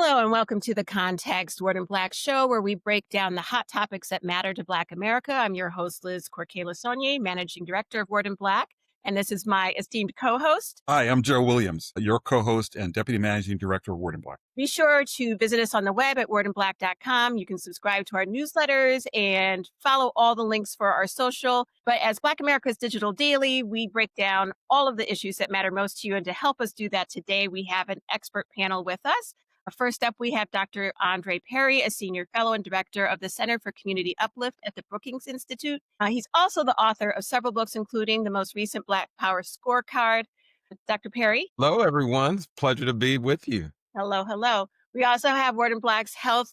Hello and welcome to the Context Word in Black show, where we break down the hot topics that matter to Black America. I'm your host, Liz Corkela Saunier, Managing Director of Word in Black. And this is my esteemed co-host. Hi, I'm Joe Williams, your co-host and Deputy Managing Director of Word and Black. Be sure to visit us on the web at wordandblack.com. You can subscribe to our newsletters and follow all the links for our social. But as Black America's Digital Daily, we break down all of the issues that matter most to you. And to help us do that today, we have an expert panel with us. First up, we have Dr. Andre Perry, a senior fellow and director of the Center for Community Uplift at the Brookings Institute. He's also the author of several books, including the most recent Black Power Scorecard. Dr. Perry. Hello, everyone. It's a pleasure to be with you. Hello, hello. We also have Word in Black's health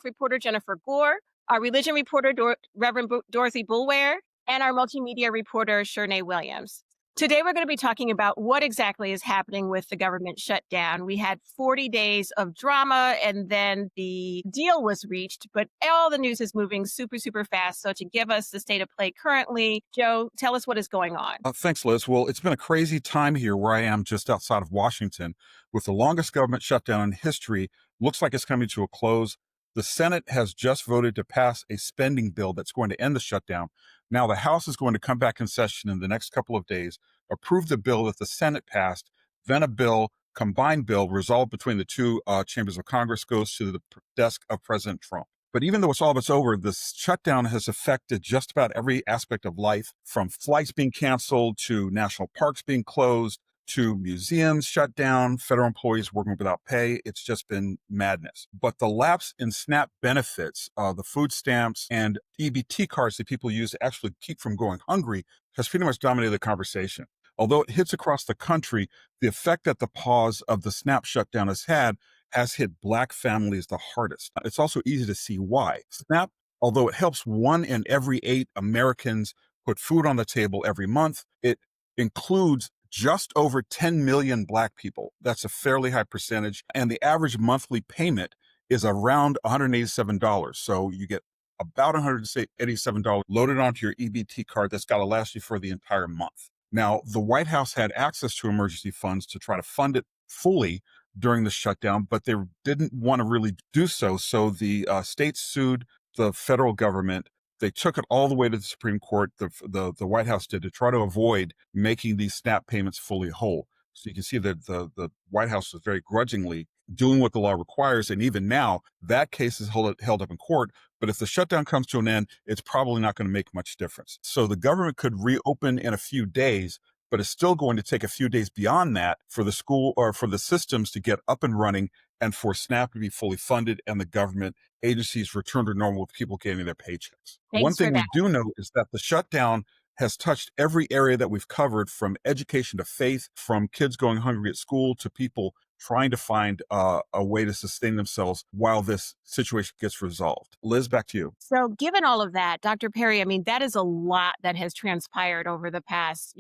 reporter, Jennifer Gore, our religion reporter, Reverend Dorothy Bulware, and our multimedia reporter, Shernay Williams. Today, we're going to be talking about what exactly is happening with the government shutdown. We had 40 days of drama and then the deal was reached, but all the news is moving super, super fast. So to give us the state of play currently, Joe, tell us what is going on. Thanks, Liz. Well, it's been a crazy time here where I am just outside of Washington with the longest government shutdown in history. Looks like it's coming to a close. The Senate has just voted to pass a spending bill that's going to end the shutdown. Now, the House is going to come back in session in the next couple of days, approve the bill that the Senate passed, then a combined bill resolved between the two chambers of Congress goes to the desk of President Trump. But even though it's all but over, this shutdown has affected just about every aspect of life, from flights being canceled to national parks being closed, to museums shut down, federal employees working without pay. It's just been madness. But the lapse in SNAP benefits, the food stamps and EBT cards that people use to actually keep from going hungry has pretty much dominated the conversation. Although it hits across the country, the effect that the pause of the SNAP shutdown has hit Black families the hardest. It's also easy to see why. SNAP, although it helps 1 in every 8 Americans put food on the table every month, it includes just over 10 million Black people. That's a fairly high percentage. And the average monthly payment is around $187. So you get about $187 loaded onto your EBT card that's got to last you for the entire month. Now, the White House had access to emergency funds to try to fund it fully during the shutdown, but they didn't want to really do so. So the states sued the federal government. They took it all the way to the Supreme Court, the White House did, to try to avoid making these SNAP payments fully whole. So you can see that the White House was very grudgingly doing what the law requires. And even now, that case is held up in court. But if the shutdown comes to an end, it's probably not going to make much difference. So the government could reopen in a few days, but it's still going to take a few days beyond that for the school or for the systems to get up and running and for SNAP to be fully funded and the government agencies return to normal with people getting their paychecks. One thing we do know is that the shutdown has touched every area that we've covered, from education to faith, from kids going hungry at school to people trying to find a way to sustain themselves while this situation gets resolved. Liz, back to you. So given all of that, Dr. Perry, I mean, that is a lot that has transpired over the past,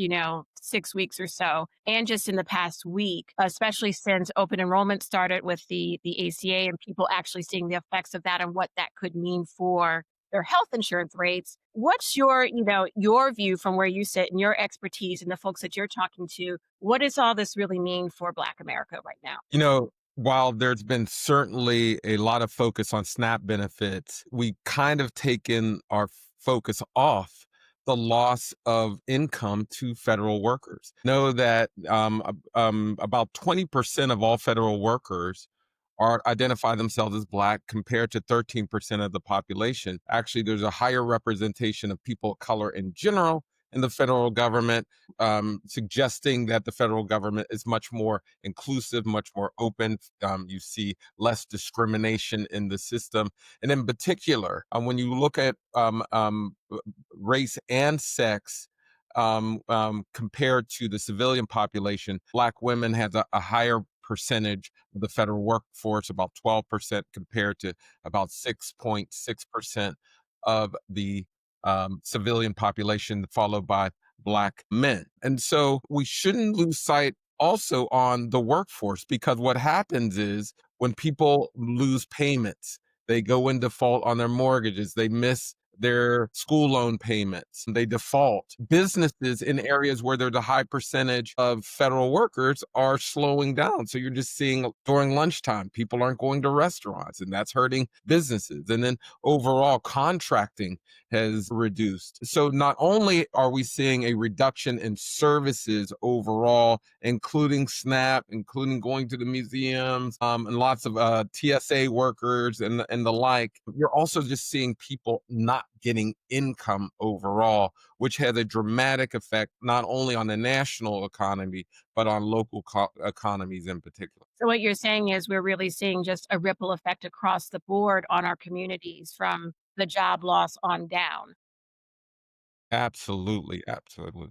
6 weeks or so, and just in the past week, especially since open enrollment started with the ACA and people actually seeing the effects of that and what that could mean for their health insurance rates. What's your view from where you sit and your expertise and the folks that you're talking to? What does all this really mean for Black America right now? While there's been certainly a lot of focus on SNAP benefits, we kind of taken our focus off the loss of income to federal workers. Know that about 20% of all federal workers identify themselves as Black, compared to 13% of the population. Actually, there's a higher representation of people of color in general in the federal government, suggesting that the federal government is much more inclusive, much more open. You see less discrimination in the system. And in particular, when you look at race and sex, compared to the civilian population, Black women have a higher percentage of the federal workforce, about 12%, compared to about 6.6% of the civilian population, followed by Black men. And so we shouldn't lose sight also on the workforce, because what happens is when people lose payments, they go in default on their mortgages, they miss their school loan payments. They default. Businesses in areas where there's a high percentage of federal workers are slowing down. So you're just seeing during lunchtime, people aren't going to restaurants, and that's hurting businesses. And then overall contracting has reduced. So not only are we seeing a reduction in services overall, including SNAP, including going to the museums, and lots of TSA workers and the like, you're also just seeing people not getting income overall, which has a dramatic effect not only on the national economy, but on local economies in particular. So what you're saying is we're really seeing just a ripple effect across the board on our communities from the job loss on down. Absolutely, absolutely.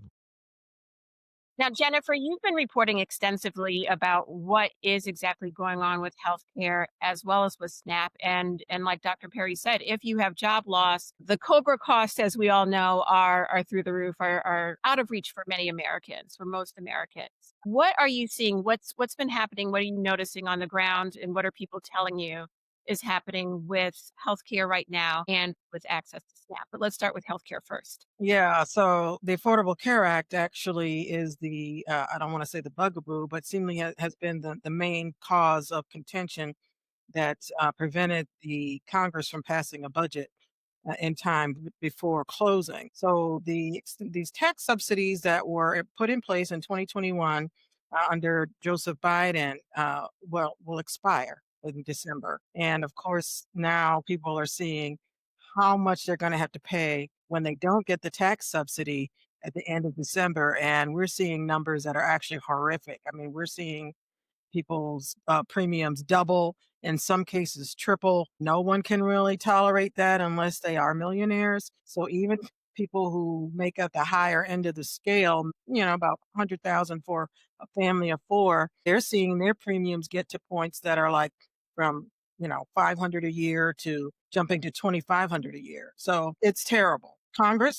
Now, Jennifer, you've been reporting extensively about what is exactly going on with healthcare as well as with SNAP. And like Dr. Perry said, if you have job loss, the COBRA costs, as we all know, are through the roof, are out of reach for many Americans, for most Americans. What are you seeing? What's been happening? What are you noticing on the ground? And what are people telling you is happening with healthcare right now and with access to SNAP? But let's start with healthcare first. Yeah, so the Affordable Care Act actually is I don't want to say the bugaboo, but seemingly has been the main cause of contention that prevented the Congress from passing a budget in time before closing. So these tax subsidies that were put in place in 2021 under Joseph Biden will expire in December. And of course, now people are seeing how much they're going to have to pay when they don't get the tax subsidy at the end of December. And we're seeing numbers that are actually horrific. I mean, we're seeing people's premiums double, in some cases triple. No one can really tolerate that unless they are millionaires. So even people who make up the higher end of the scale, about 100,000 for a family of four, they're seeing their premiums get to points that are like from 500 a year to jumping to 2,500 a year. So it's terrible. The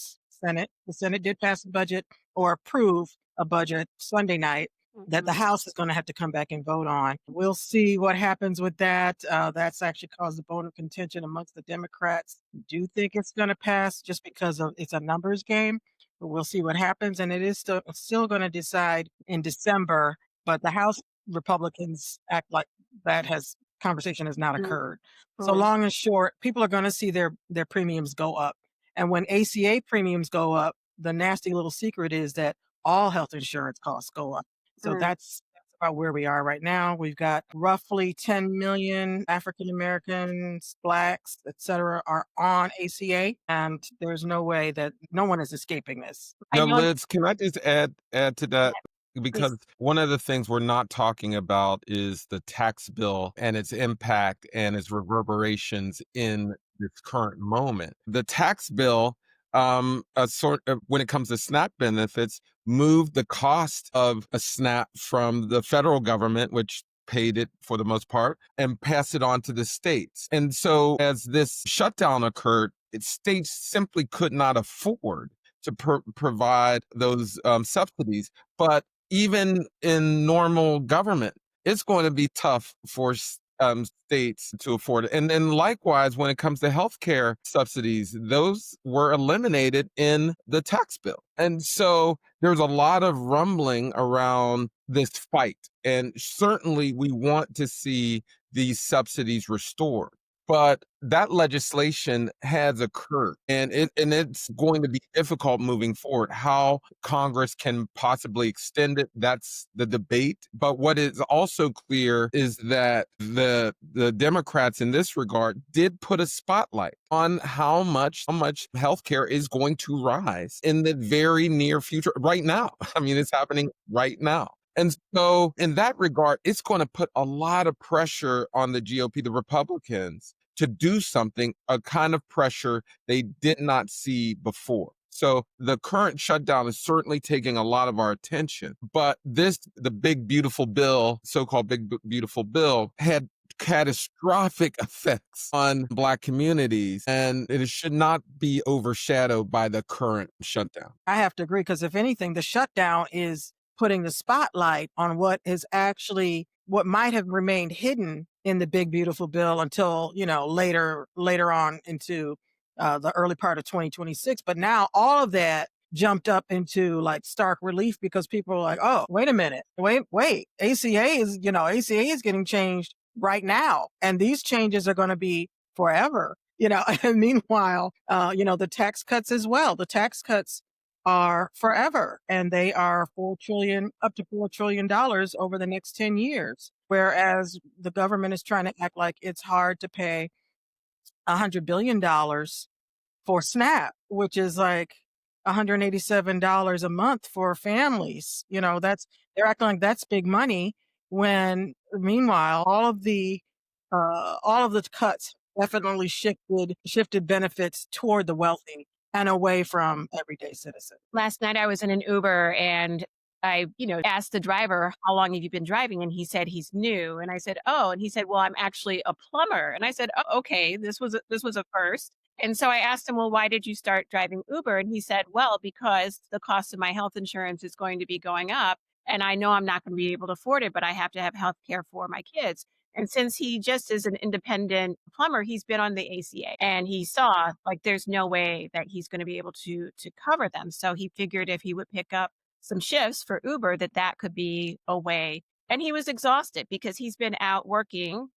Senate did pass a budget or approve a budget Sunday night that the House is going to have to come back and vote on. We'll see what happens with that. That's actually caused a bone of contention amongst the Democrats. Do think it's going to pass just because it's a numbers game, but we'll see what happens. And it is still going to decide in December, but the House Republicans act like conversation has not occurred. So long and short, people are going to see their premiums go up. And when ACA premiums go up, the nasty little secret is that all health insurance costs go up. So that's about where we are right now. We've got roughly 10 million African Americans, Blacks, et cetera, are on ACA, and there's no way that no one is escaping this. Now, Liz, can I just add to that? Because one of the things we're not talking about is the tax bill and its impact and its reverberations in this current moment. The tax bill, when it comes to SNAP benefits, moved the cost of a SNAP from the federal government, which paid it for the most part, and passed it on to the states. And so as this shutdown occurred, states simply could not afford to provide those subsidies. But even in normal government, it's going to be tough for states to afford it. And then likewise, when it comes to healthcare subsidies, those were eliminated in the tax bill. And so there's a lot of rumbling around this fight. And certainly we want to see these subsidies restored. But that legislation has occurred, and it's going to be difficult moving forward. How Congress can possibly extend it, that's the debate. But what is also clear is that the Democrats in this regard did put a spotlight on how much healthcare is going to rise in the very near future, right now. I mean, it's happening right now. And so in that regard, it's going to put a lot of pressure on the GOP, the Republicans, to do something, a kind of pressure they did not see before. So the current shutdown is certainly taking a lot of our attention. But the big, beautiful bill, so-called big, beautiful bill, had catastrophic effects on Black communities, and it should not be overshadowed by the current shutdown. I have to agree, because if anything, the shutdown is putting the spotlight on what might have remained hidden in the big beautiful bill until later on into the early part of 2026. But now all of that jumped up into like stark relief because people are like, oh, wait a minute, wait, ACA is getting changed right now, and these changes are going to be forever. And meanwhile, the tax cuts as well. The tax cuts are forever, and they are up to $4 trillion over the next 10 years. Whereas the government is trying to act like it's hard to pay $100 billion for SNAP, which is like $187 a month for families. They're acting like that's big money when meanwhile all of the cuts definitely shifted benefits toward the wealthy and away from everyday citizens. Last night I was in an Uber and I, asked the driver, how long have you been driving? And he said he's new. And I said, oh, and he said, well, I'm actually a plumber. And I said, oh, okay, this was a first. And so I asked him, well, why did you start driving Uber? And he said, well, because the cost of my health insurance is going to be going up. And I know I'm not going to be able to afford it, but I have to have health care for my kids. And since he just is an independent plumber, he's been on the ACA and he saw like there's no way that he's going to be able to cover them. So he figured if he would pick up some shifts for Uber, that could be a way. And he was exhausted because he's been out working,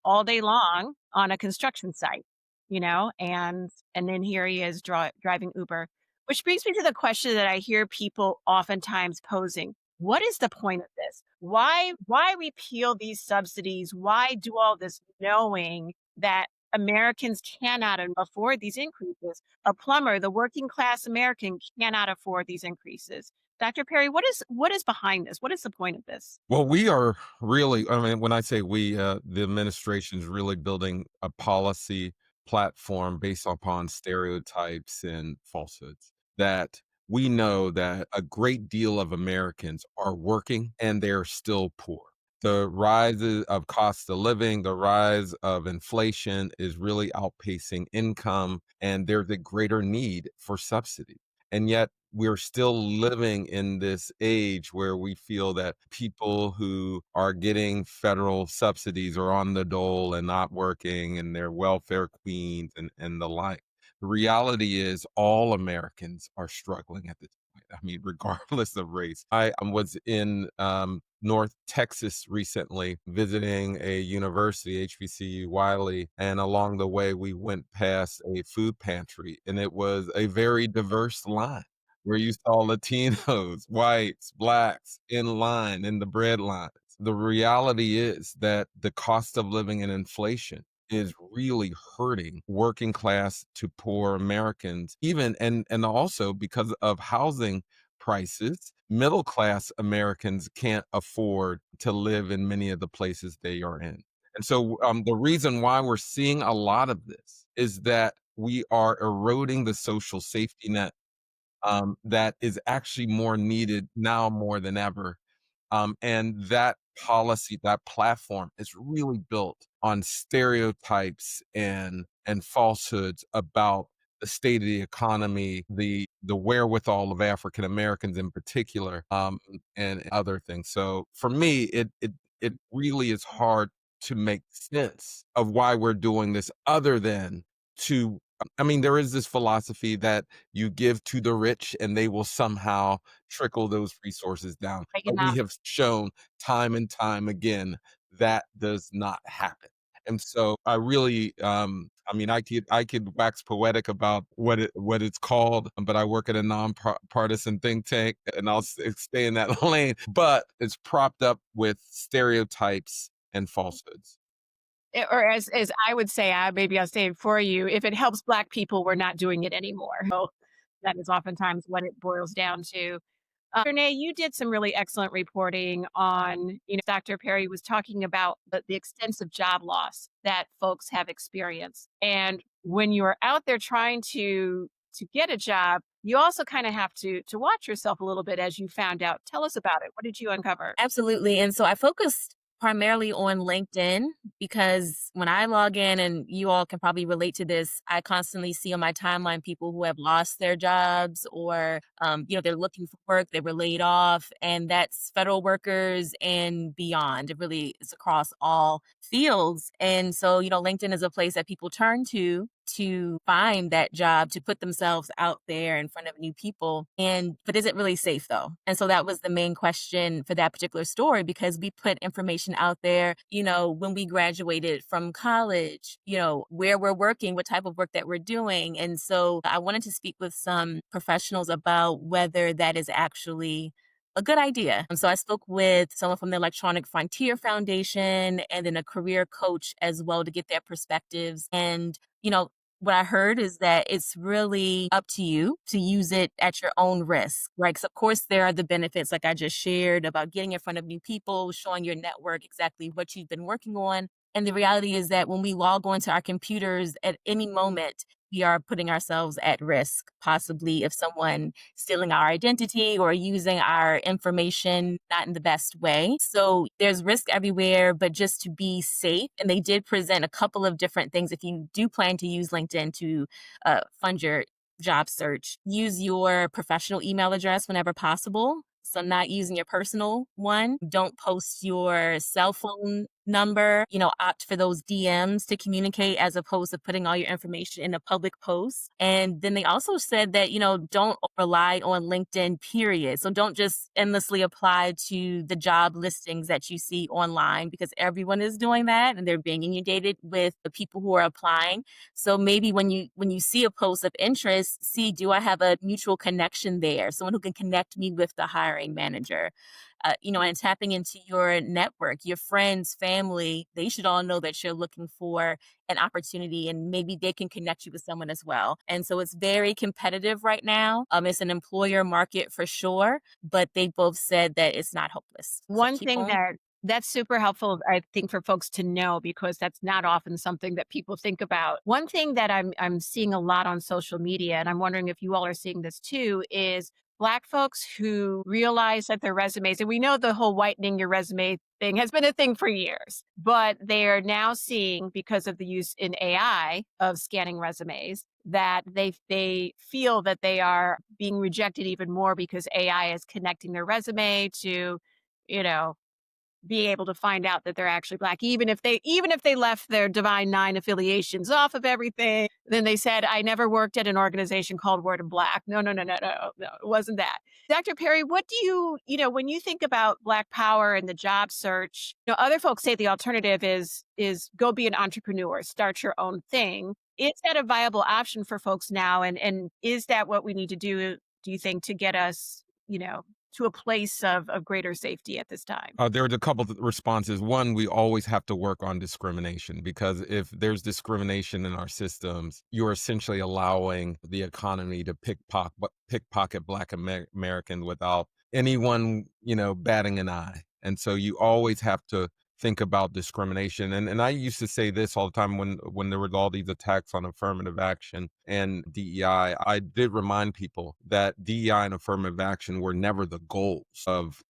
all day long on a construction site, and then here he is driving Uber, which brings me to the question that I hear people oftentimes posing. What is the point of this? Why repeal these subsidies? Why do all this knowing that Americans cannot afford these increases? A plumber, the working class American, cannot afford these increases. Dr. Perry, what is behind this? What is the point of this? Well, we are really, I mean, when I say we, the administration is really building a policy platform based upon stereotypes and falsehoods that we know that a great deal of Americans are working and they're still poor. The rise of cost of living, the rise of inflation is really outpacing income, and there's a greater need for subsidy. And yet we're still living in this age where we feel that people who are getting federal subsidies are on the dole and not working and they're welfare queens and the like. The reality is all Americans are struggling at this point. I mean, regardless of race. I was in North Texas recently visiting a university, HBCU Wiley, and along the way we went past a food pantry and it was a very diverse line where you saw Latinos, whites, blacks in line in the bread lines. The reality is that the cost of living and inflation is really hurting working class to poor Americans, even and also because of housing prices, middle class Americans can't afford to live in many of the places they are in. And so the reason why we're seeing a lot of this is that we are eroding the social safety net that is actually more needed now more than ever. And that policy, that platform is really built on stereotypes and falsehoods about the state of the economy, the wherewithal of African Americans in particular, and other things. So for me, it really is hard to make sense of why we're doing this other than to I mean, there is this philosophy that you give to the rich and they will somehow trickle those resources down. But we have shown time and time again that does not happen. And so I really, I mean, I could wax poetic about what it's called, but I work at a nonpartisan think tank, and I'll stay in that lane. But it's propped up with stereotypes and falsehoods. Or as I would say, maybe I'll say it for you. If it helps Black people, we're not doing it anymore. So that is oftentimes what it boils down to. Renee, you did some really excellent reporting on, Dr. Perry was talking about the extensive job loss that folks have experienced. And when you're out there trying to get a job, you also kind of have to watch yourself a little bit, as you found out. Tell us about it. What did you uncover? Absolutely. And so I focused primarily on LinkedIn because when I log in, and you all can probably relate to this, I constantly see on my timeline people who have lost their jobs or, they're looking for work, they were laid off, and that's federal workers and beyond. It really is across all fields. And so, LinkedIn is a place that people turn to to find that job, to put themselves out there in front of new people. But is it really safe though? And so that was the main question for that particular story, because we put information out there, when we graduated from college, where we're working, what type of work that we're doing. And so I wanted to speak with some professionals about whether that is actually a good idea. And so I spoke with someone from the Electronic Frontier Foundation and then a career coach as well to get their perspectives. And, what I heard is that it's really up to you to use it at your own risk, right? So of course, there are the benefits, like I just shared, about getting in front of new people, showing your network exactly what you've been working on. And the reality is that when we log onto our computers at any moment, we are putting ourselves at risk, possibly, of someone stealing our identity or using our information not in the best way. So there's risk everywhere, but just to be safe. And they did present a couple of different things. If you do plan to use LinkedIn to fund your job search, use your professional email address whenever possible. So not using your personal one. Don't post your cell phone number, opt for those DMs to communicate as opposed to putting all your information in a public post. And then they also said that, don't rely on LinkedIn, period. So don't just endlessly apply to the job listings that you see online, because everyone is doing that and they're being inundated with the people who are applying. So maybe when you see a post of interest, see, do I have a mutual connection there? Someone who can connect me with the hiring manager. And tapping into your network, your friends, family, they should all know that you're looking for an opportunity, and maybe they can connect you with someone as well. And so it's very competitive right now. It's an employer market for sure, but they both said that it's not hopeless. So One keep thing on. that's super helpful, I think, for folks to know, because that's not often something that people think about. One thing that I'm seeing a lot on social media, and I'm wondering if you all are seeing this too, is Black folks who realize that their resumes, and we know the whole whitening your resume thing has been a thing for years, but they are now seeing, because of the use in AI of scanning resumes, that they feel that they are being rejected even more because AI is connecting their resume to, you know, being able to find out that they're actually Black, even if they left their Divine Nine affiliations off of everything. Then they said, I never worked at an organization called Word in Black. No, it wasn't that. Dr. Perry, what do when you think about Black power and the job search, other folks say the alternative is go be an entrepreneur, start your own thing. Is that a viable option for folks now? And is that what we need to do you think, to get us, to a place of greater safety at this time? There are a couple of responses. One, we always have to work on discrimination, because if there's discrimination in our systems, you're essentially allowing the economy to pickpocket Black Americans without anyone, batting an eye. And so you always have to think about discrimination. And I used to say this all the time when there was all these attacks on affirmative action and DEI. I did remind people that DEI and affirmative action were never the goals of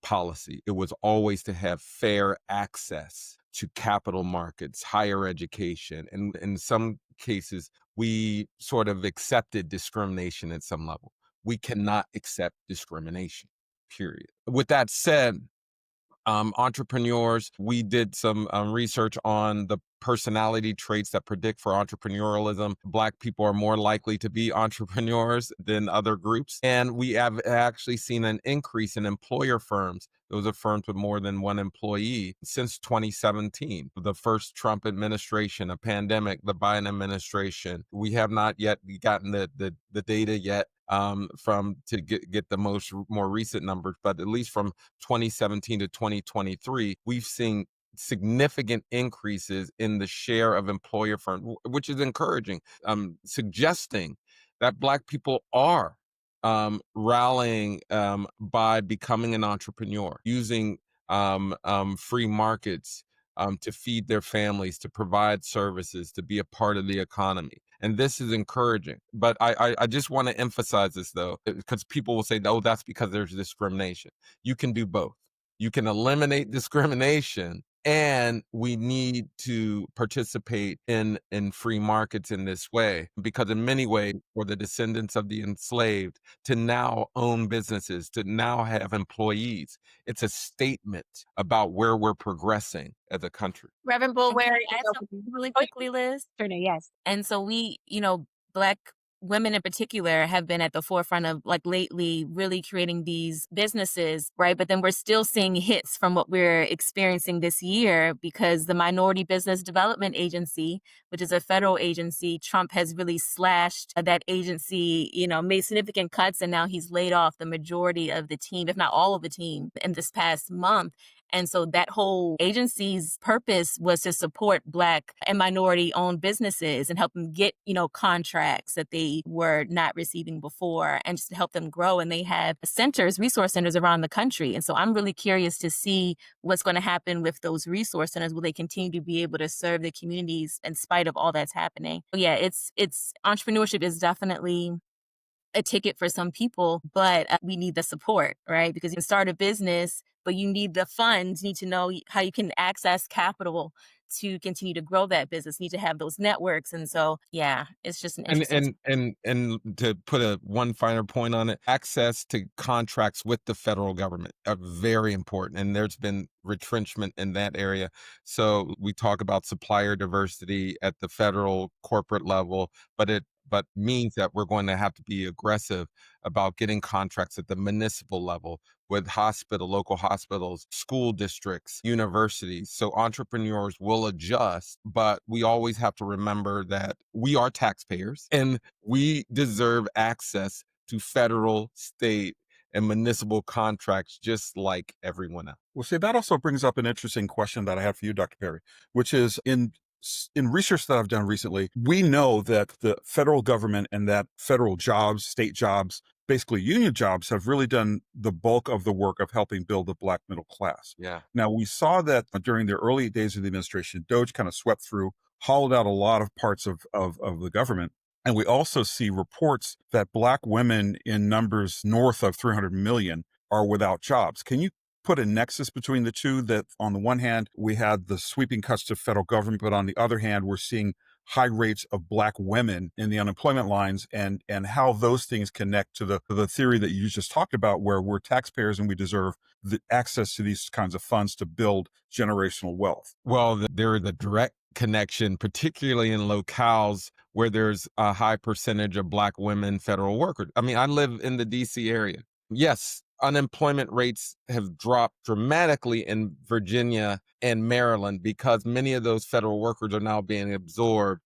policy. It was always to have fair access to capital markets, higher education, and in some cases, we sort of accepted discrimination at some level. We cannot accept discrimination, period. With that said, entrepreneurs, we did some research on the personality traits that predict for entrepreneurialism. Black people are more likely to be entrepreneurs than other groups. And we have actually seen an increase in employer firms. Those are firms with more than one employee since 2017. The first Trump administration, a pandemic, the Biden administration. We have not yet gotten the data yet to get the more recent numbers, but at least from 2017 to 2023, we've seen significant increases in the share of employer firms, which is encouraging, suggesting that Black people are rallying by becoming an entrepreneur, using free markets to feed their families, to provide services, to be a part of the economy. And this is encouraging. But I just want to emphasize this, though, because people will say, oh, that's because there's discrimination. You can do both. You can eliminate discrimination And we need to participate in free markets in this way, because in many ways, for the descendants of the enslaved to now own businesses, to now have employees, it's a statement about where we're progressing as a country. Reverend And can Bulware. I add something really Oh, quickly, Liz? Turner, yes. And so we, Black women in particular have been at the forefront of, like, lately really creating these businesses, right? But then we're still seeing hits from what we're experiencing this year, because the Minority Business Development Agency, which is a federal agency, Trump has really slashed that agency, made significant cuts, and now he's laid off the majority of the team, if not all of the team, in this past month. And so that whole agency's purpose was to support Black and minority owned businesses and help them get, contracts that they were not receiving before, and just to help them grow. And they have resource centers around the country. And so I'm really curious to see what's going to happen with those resource centers. Will they continue to be able to serve the communities in spite of all that's happening? But yeah, it's entrepreneurship is definitely a ticket for some people, but we need the support, right? Because you can start a business, but you need the funds. You need to know how you can access capital to continue to grow that business. You need to have those networks. And so, yeah, it's just an interesting. And to put one finer point on it, access to contracts with the federal government are very important, and there's been retrenchment in that area. So we talk about supplier diversity at the federal corporate level, but means that we're going to have to be aggressive about getting contracts at the municipal level with local hospitals, school districts, universities. So entrepreneurs will adjust, but we always have to remember that we are taxpayers and we deserve access to federal, state, and municipal contracts just like everyone else. Well, see, that also brings up an interesting question that I have for you, Dr. Perry, which is in research that I've done recently, we know that the federal government and that federal jobs, state jobs, basically union jobs, have really done the bulk of the work of helping build the Black middle class. Yeah. Now, we saw that during the early days of the administration, DOGE kind of swept through, hollowed out a lot of parts of the government. And we also see reports that Black women in numbers north of 300 million are without jobs. Can you put a nexus between the two, that on the one hand, we had the sweeping cuts to federal government, but on the other hand, we're seeing high rates of Black women in the unemployment lines, and how those things connect to the theory that you just talked about, where we're taxpayers and we deserve the access to these kinds of funds to build generational wealth? Well, there is a direct connection, particularly in locales where there's a high percentage of Black women federal workers. I mean, I live in the DC area. Yes, unemployment rates have dropped dramatically in Virginia and Maryland because many of those federal workers are now being absorbed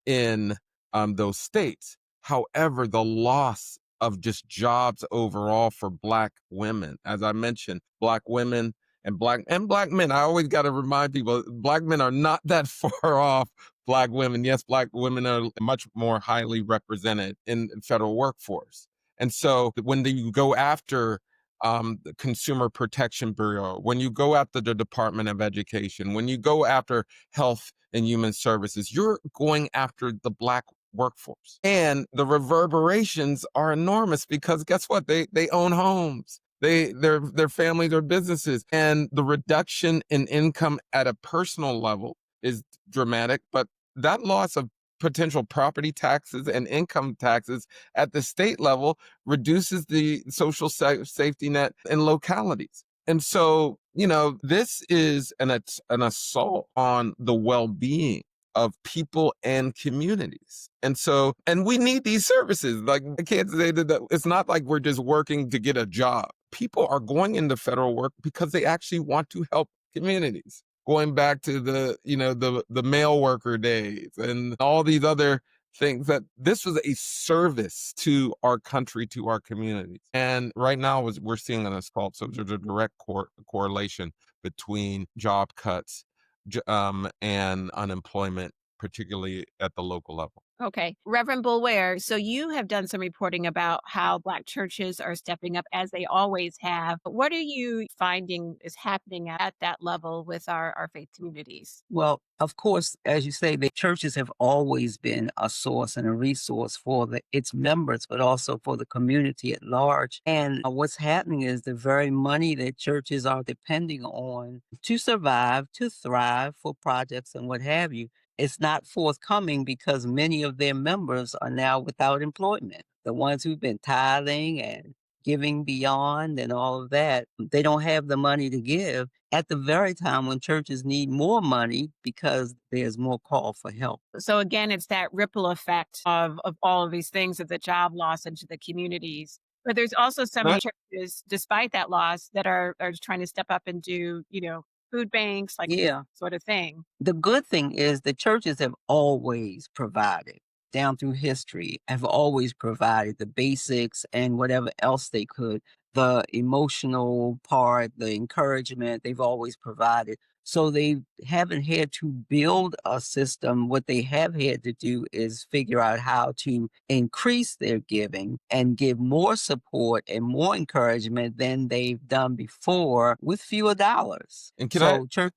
in those states. However, the loss of just jobs overall for Black women, as I mentioned, Black women and Black men, I always got to remind people, Black men are not that far off Black women. Yes, Black women are much more highly represented in the federal workforce. And so when you go after the Consumer Protection Bureau, when you go after the Department of Education, when you go after Health and Human Services, you're going after the Black workforce. And the reverberations are enormous because guess what? They own homes. Their families or businesses. And the reduction in income at a personal level is dramatic, but that loss of potential property taxes and income taxes at the state level reduces the social safety net in localities. And so, this is an assault on the well-being of people and communities. And we need these services. Like, I can't say that it's not like we're just working to get a job. People are going into federal work because they actually want to help communities. Going back to the mail worker days and all these other things, that this was a service to our country, to our communities. And right now we're seeing an assault. So there's a direct correlation between job cuts and unemployment, particularly at the local level. Okay. Reverend Bulware, so you have done some reporting about how Black churches are stepping up as they always have. What are you finding is happening at that level with our faith communities? Well, of course, as you say, the churches have always been a source and a resource for its members, but also for the community at large. And what's happening is the very money that churches are depending on to survive, to thrive for projects and what have you, it's not forthcoming because many of their members are now without employment. The ones who've been tithing and giving beyond and all of that, they don't have the money to give at the very time when churches need more money because there's more call for help. So again, it's that ripple effect of all of these things of the job loss into the communities. But there's also some Right. churches, despite that loss, that are trying to step up and do, food banks, like Yeah. sort of thing. The good thing is the churches have always provided, down through history, have always provided the basics and whatever else they could. The emotional part, the encouragement, they've always provided. So they haven't had to build a system. What they have had to do is figure out how to increase their giving and give more support and more encouragement than they've done before with fewer dollars. And So church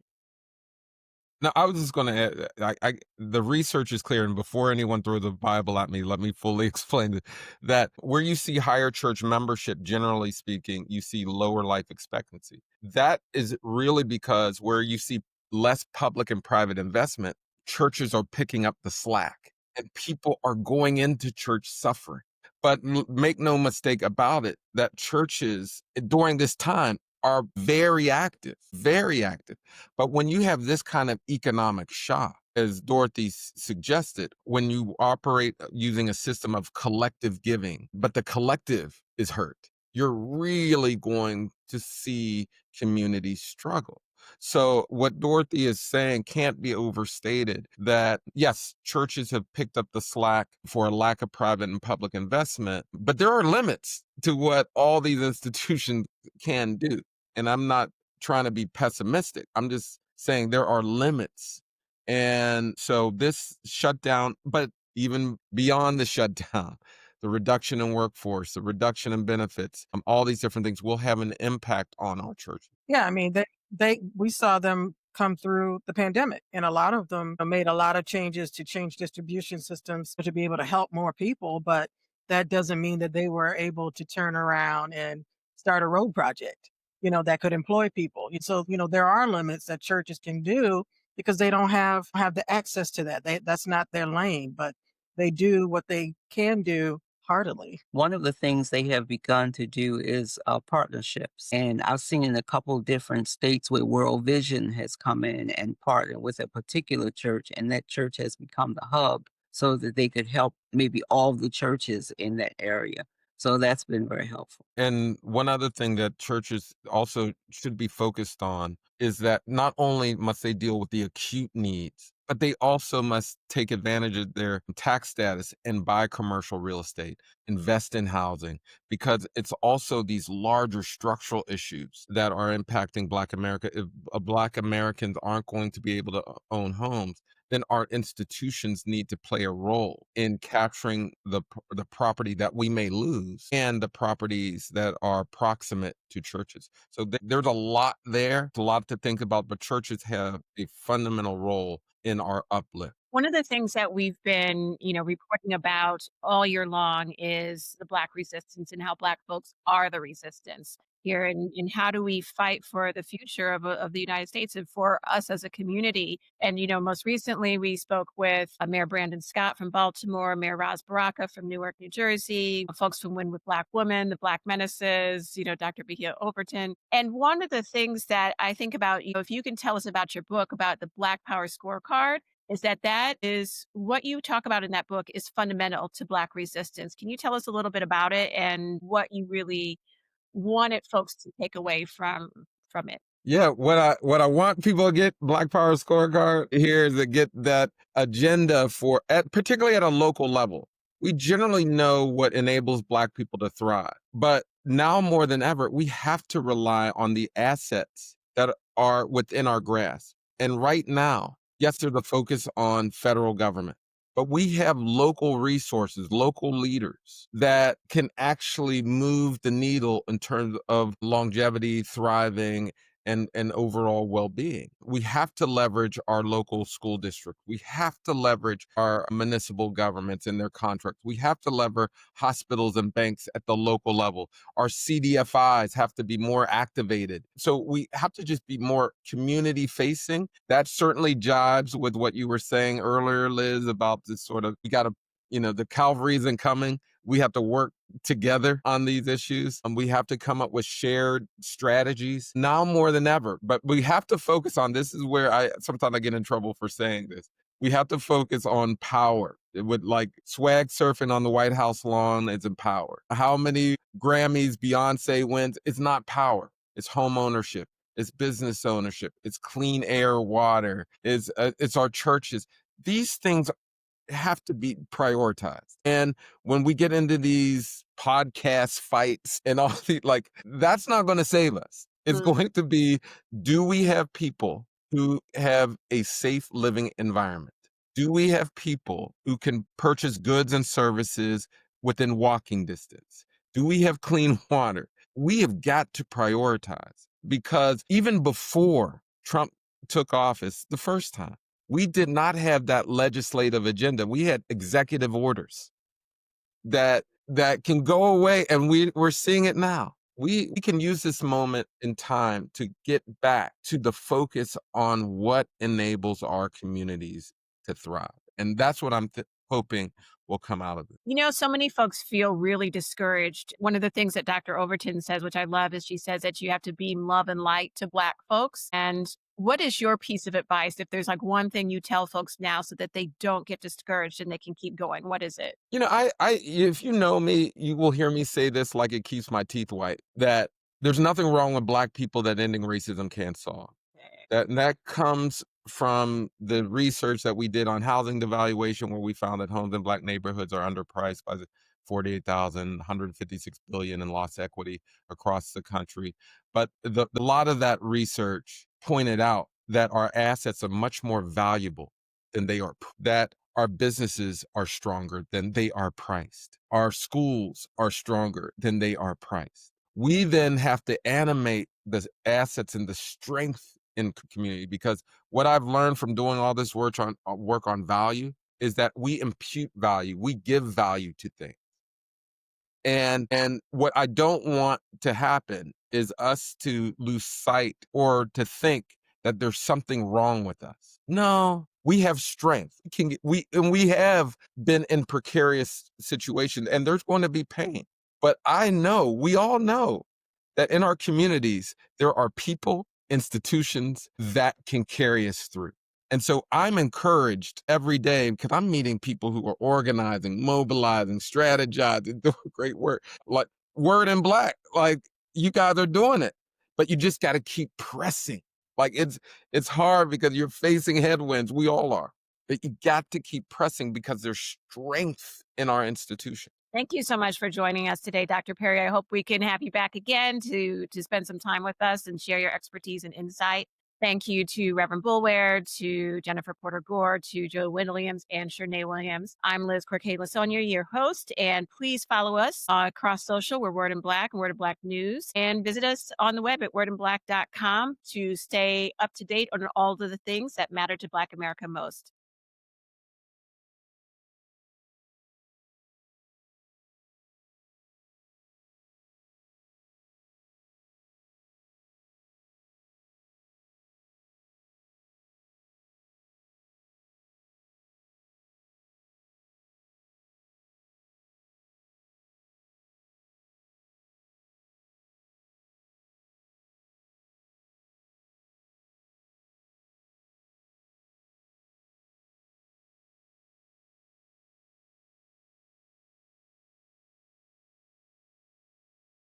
no, I was just going to add, the research is clear, and before anyone throws the Bible at me, let me fully explain it, that where you see higher church membership, generally speaking, you see lower life expectancy. That is really because where you see less public and private investment, churches are picking up the slack, and people are going into church suffering. But make no mistake about it, that churches during this time are very active, very active. But when you have this kind of economic shock, as Dorothy suggested, when you operate using a system of collective giving, but the collective is hurt, you're really going to see communities struggle. So what Dorothy is saying can't be overstated, that yes, churches have picked up the slack for a lack of private and public investment, but there are limits to what all these institutions can do. And I'm not trying to be pessimistic. I'm just saying there are limits. And so this shutdown, but even beyond the shutdown, the reduction in workforce, the reduction in benefits, all these different things will have an impact on our churches. Yeah, I mean, we saw them come through the pandemic, and a lot of them made a lot of changes to change distribution systems to be able to help more people. But that doesn't mean that they were able to turn around and start a road project, that could employ people. And so, there are limits that churches can do because they don't have the access to that. That's not their lane, but they do what they can do heartily. One of the things they have begun to do is partnerships. And I've seen in a couple different states where World Vision has come in and partnered with a particular church, and that church has become the hub so that they could help maybe all the churches in that area. So that's been very helpful. And one other thing that churches also should be focused on is that not only must they deal with the acute needs, but they also must take advantage of their tax status and buy commercial real estate, invest in housing, because it's also these larger structural issues that are impacting Black America. If Black Americans aren't going to be able to own homes, then our institutions need to play a role in capturing the property that we may lose and the properties that are proximate to churches. So there's a lot there, a lot to think about, but churches have a fundamental role in our uplift. One of the things that we've been, reporting about all year long is the Black resistance and how Black folks are the resistance here, and how do we fight for the future of the United States and for us as a community. And, most recently we spoke with Mayor Brandon Scott from Baltimore, Mayor Raz Baraka from Newark, New Jersey, folks from Win with Black Women, the Black Menaces, Dr. Bahia Overton. And one of the things that I think about, if you can tell us about your book about the Black Power Scorecard, is that is what you talk about in that book is fundamental to Black resistance. Can you tell us a little bit about it and what you really wanted folks to take away from it? Yeah, what I want people to get Black Power Scorecard here is to get that agenda particularly at a local level. We generally know what enables Black people to thrive, but now more than ever, we have to rely on the assets that are within our grasp. And right now, yes, there's a focus on federal government, but we have local resources, local leaders that can actually move the needle in terms of longevity, thriving, and overall well-being. We have to leverage our local school district. We have to leverage our municipal governments and their contracts. We have to lever hospitals and banks at the local level. Our CDFIs have to be more activated. So we have to just be more community facing. That certainly jives with what you were saying earlier, Liz, about this sort of, you got to, the cavalry isn't coming. We have to work together on these issues, and we have to come up with shared strategies now more than ever. But we have to focus on, this is where sometimes I get in trouble for saying this. We have to focus on power. With like swag surfing on the White House lawn, it's in power. How many Grammys Beyonce wins? It's not power. It's home ownership. It's business ownership. It's clean air, water. It's our churches. These things have to be prioritized. And when we get into these podcast fights and all the, like, that's not going to save us. It's going to be, do we have people who have a safe living environment? Do we have people who can purchase goods and services within walking distance? Do we have clean water? We have got to prioritize, because even before Trump took office the first time, we did not have that legislative agenda. We had executive orders that can go away, and we're seeing it now. We can use this moment in time to get back to the focus on what enables our communities to thrive. And that's what I'm hoping will come out of it. So many folks feel really discouraged. One of the things that Dr. Overton says, which I love, is she says that you have to beam love and light to Black folks. And what is your piece of advice, if there's like one thing you tell folks now so that they don't get discouraged and they can keep going? What is it? If you know me, you will hear me say this like it keeps my teeth white, that there's nothing wrong with Black people that ending racism can't solve. That comes from the research that we did on housing devaluation, where we found that homes in Black neighborhoods are underpriced by the 48,000, 156 billion in lost equity across the country. But a lot of that research pointed out that our assets are much more valuable than they are, that our businesses are stronger than they are priced. Our schools are stronger than they are priced. We then have to animate the assets and the strength in community, because what I've learned from doing all this work on value is that we impute value, we give value to things. And what I don't want to happen is us to lose sight or to think that there's something wrong with us. No, we have strength. We have been in precarious situations, and there's going to be pain. But we all know that in our communities, there are people, institutions that can carry us through. And so I'm encouraged every day, because I'm meeting people who are organizing, mobilizing, strategizing, doing great work. Like Word in Black, like you guys are doing it, but you just got to keep pressing. Like it's hard because you're facing headwinds. We all are, but you got to keep pressing because there's strength in our institution. Thank you so much for joining us today, Dr. Perry. I hope we can have you back again to spend some time with us and share your expertise and insight. Thank you to Reverend Bulware, to Jennifer Porter Gore, to Joe Williams, and Shernay Williams. I'm Liz Corquet-Lasonia, your host, and please follow us across social. We're Word in Black and Word in Black News, and visit us on the web at wordinblack.com to stay up to date on all of the things that matter to Black America most.